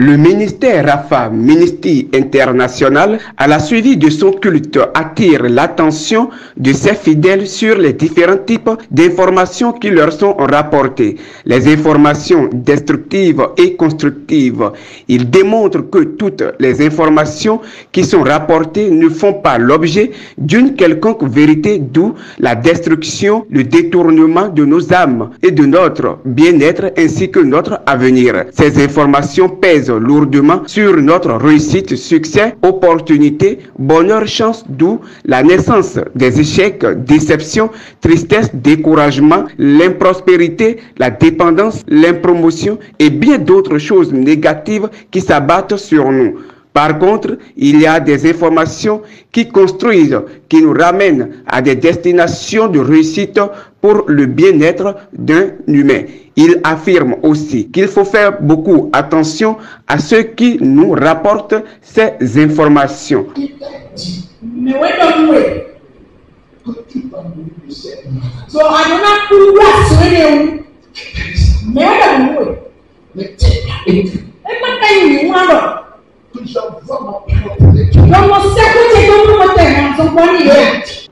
Le ministère Rafa Ministry International, à la suivi de son culte, attire l'attention de ses fidèles sur les différents types d'informations qui leur sont rapportées. Les informations destructives et constructives. Il démontre que toutes les informations qui sont rapportées ne font pas l'objet d'une quelconque vérité, d'où la destruction, le détournement de nos âmes et de notre bien-être ainsi que notre avenir. Ces informations pèsent lourdement sur notre réussite, succès, opportunité, bonheur, chance, d'où la naissance des échecs, déceptions, tristesse, découragement, l'improspérité, la dépendance, l'impromotion et bien d'autres choses négatives qui s'abattent sur nous. Par contre, il y a des informations qui construisent, qui nous ramènent à des destinations de réussite pour le bien-être d'un humain. Il affirme aussi qu'il faut faire beaucoup attention à ceux qui nous rapportent ces informations.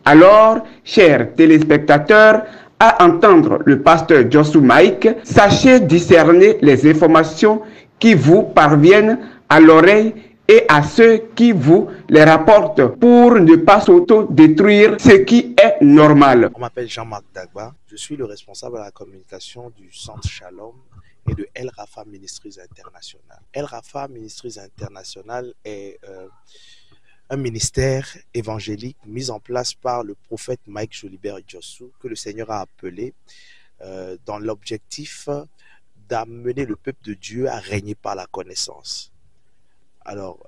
Alors, chers téléspectateurs, à entendre le pasteur Joshua Mike, sachez discerner les informations qui vous parviennent à l'oreille et à ceux qui vous les rapportent pour ne pas s'auto-détruire, ce qui est normal. On m'appelle Jean-Marc Dagba, je suis le responsable de la communication du Centre Shalom et de El Rafa Ministries International. El Rafa Ministries International est un ministère évangélique mis en place par le prophète Mike Jolibert Joshua, que le Seigneur a appelé dans l'objectif d'amener le peuple de Dieu à régner par la connaissance. Alors,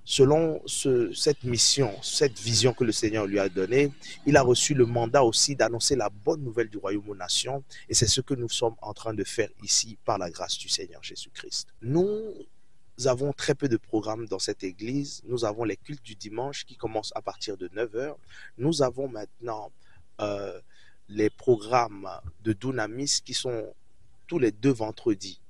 selon cette mission, cette vision que le Seigneur lui a donnée, il a reçu le mandat aussi d'annoncer la bonne nouvelle du royaume aux nations, et c'est ce que nous sommes en train de faire ici par la grâce du Seigneur Jésus-Christ. Nous avons très peu de programmes dans cette église. Nous avons les cultes du dimanche qui commencent à partir de 9 h. Nous avons maintenant les programmes de Dunamis qui sont tous les 2 vendredis.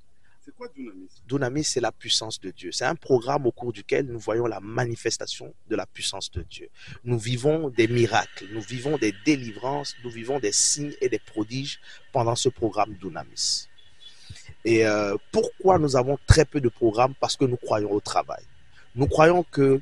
C'est quoi Dunamis? Dunamis, c'est la puissance de Dieu. C'est un programme au cours duquel nous voyons la manifestation de la puissance de Dieu. Nous vivons des miracles, nous vivons des délivrances, nous vivons des signes et des prodiges pendant ce programme Dunamis. Et pourquoi nous avons très peu de programmes? Parce que nous croyons au travail. Nous croyons que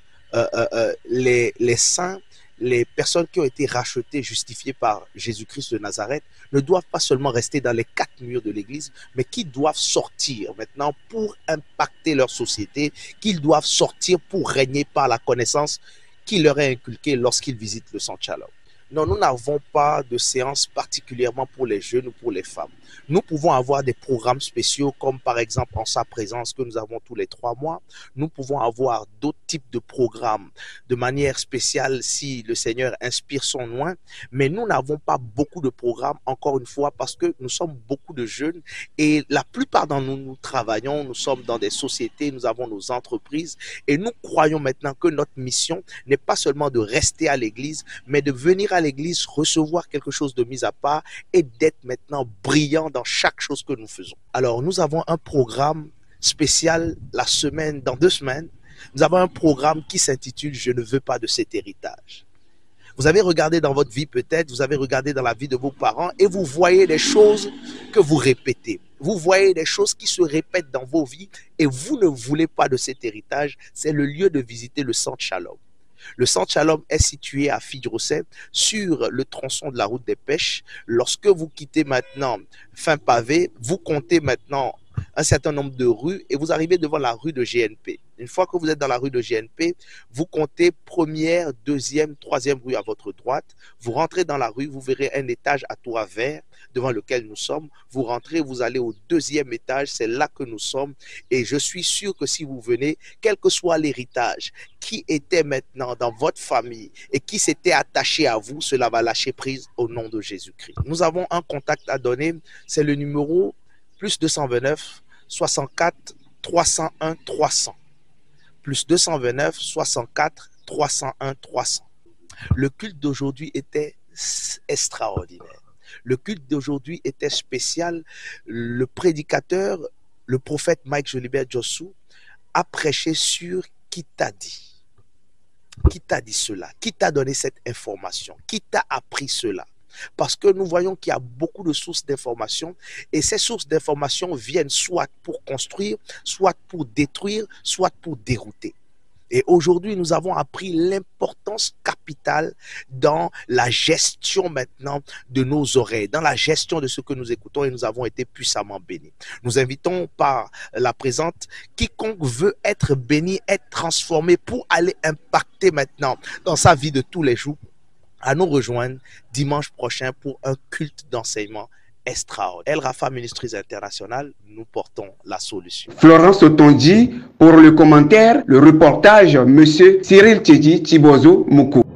les saints, les personnes qui ont été rachetées, justifiées par Jésus-Christ de Nazareth, ne doivent pas seulement rester dans les 4 murs de l'église, mais qui doivent sortir maintenant pour impacter leur société, qu'ils doivent sortir pour régner par la connaissance qui leur est inculquée lorsqu'ils visitent le Centre Shalom. Non, nous n'avons pas de séance particulièrement pour les jeunes ou pour les femmes. Nous pouvons avoir des programmes spéciaux comme par exemple en sa présence que nous avons tous les 3 mois. Nous pouvons avoir d'autres types de programmes de manière spéciale si le Seigneur inspire son oint. Mais nous n'avons pas beaucoup de programmes, encore une fois, parce que nous sommes beaucoup de jeunes et la plupart d'entre nous, nous travaillons, nous sommes dans des sociétés, nous avons nos entreprises et nous croyons maintenant que notre mission n'est pas seulement de rester à l'église, mais de venir à l'église, recevoir quelque chose de mis à part et d'être maintenant brillant dans chaque chose que nous faisons. Alors, nous avons un programme spécial dans 2 semaines. Nous avons un programme qui s'intitule « Je ne veux pas de cet héritage ». Vous avez regardé dans votre vie peut-être, vous avez regardé dans la vie de vos parents et vous voyez des choses que vous répétez. Vous voyez des choses qui se répètent dans vos vies et vous ne voulez pas de cet héritage. C'est le lieu de visiter le Centre Shalom. Le Centre Shalom est situé à Fidrosset sur le tronçon de la route des Pêches. Lorsque vous quittez maintenant fin pavé, vous comptez maintenant un certain nombre de rues et vous arrivez devant la rue de GNP. Une fois que vous êtes dans la rue de GNP, vous comptez 1e, 2e, 3e rue à votre droite. Vous rentrez dans la rue, vous verrez un étage à toit vert devant lequel nous sommes. Vous rentrez, vous allez au 2e étage, c'est là que nous sommes. Et je suis sûr que si vous venez, quel que soit l'héritage qui était maintenant dans votre famille et qui s'était attaché à vous, cela va lâcher prise au nom de Jésus-Christ. Nous avons un contact à donner, c'est le numéro plus 229 64 301 300. Plus 229 64 301 300. Le culte d'aujourd'hui était extraordinaire. Le culte d'aujourd'hui était spécial. Le prédicateur, le prophète Mike Jolibert Joshua, à prêcher sur qui t'a dit. Qui t'a dit cela? Qui t'a donné cette information? Qui t'a appris cela? Parce que nous voyons qu'il y a beaucoup de sources d'informations et ces sources d'informations viennent soit pour construire, soit pour détruire, soit pour dérouter. Et aujourd'hui, nous avons appris l'importance capitale dans la gestion maintenant de nos oreilles, dans la gestion de ce que nous écoutons et nous avons été puissamment bénis. Nous invitons par la présente quiconque veut être béni, être transformé pour aller impacter maintenant dans sa vie de tous les jours à nous rejoindre dimanche prochain pour un culte d'enseignement extraordinaire. El Rafa Ministries International, nous portons la solution. Florence Otondi pour le commentaire, le reportage, Monsieur Cyril Tchedi Tibozo Moukou.